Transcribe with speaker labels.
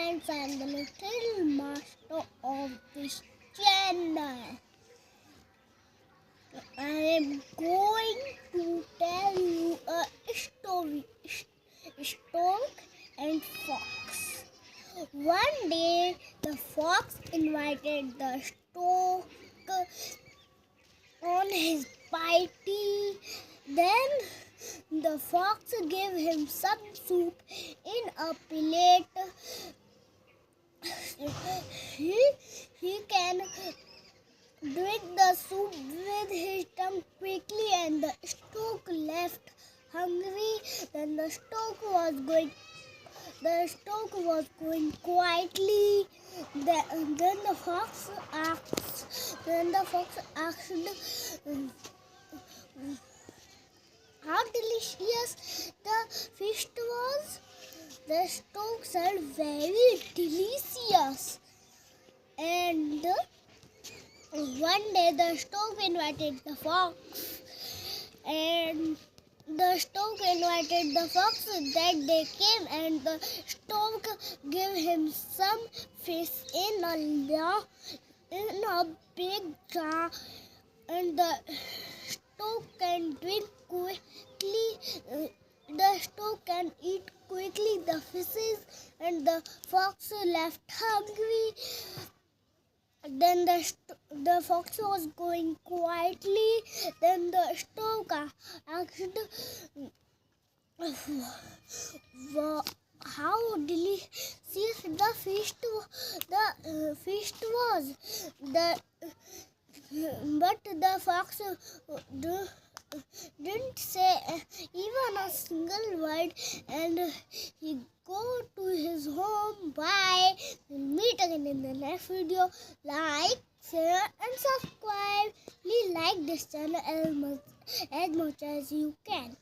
Speaker 1: friends, I am the little master of this channel. I am going to tell you a story. Stork and Fox. One day, the fox invited the stork on his party. Then the fox gave him some soup in a plate. He can drink the soup with his tongue quickly, and the stork left hungry. Then the stork was going quietly. Then the fox asked how delicious the fish was. The stork said, very delicious. And one day the stork invited the fox, and the stork invited the fox. That day came, and the stork gave him some fish in a big jar, and the stork can drink quickly. The stork can eat quickly the fishes, and the fox left hungry. Then the fox was going quietly. Then the stork asked how delicious the fish was. But the fox didn't say even a single word, and he go to his home. Bye. We'll meet again in the next video. Like, share and subscribe. Please like this channel as much as you can.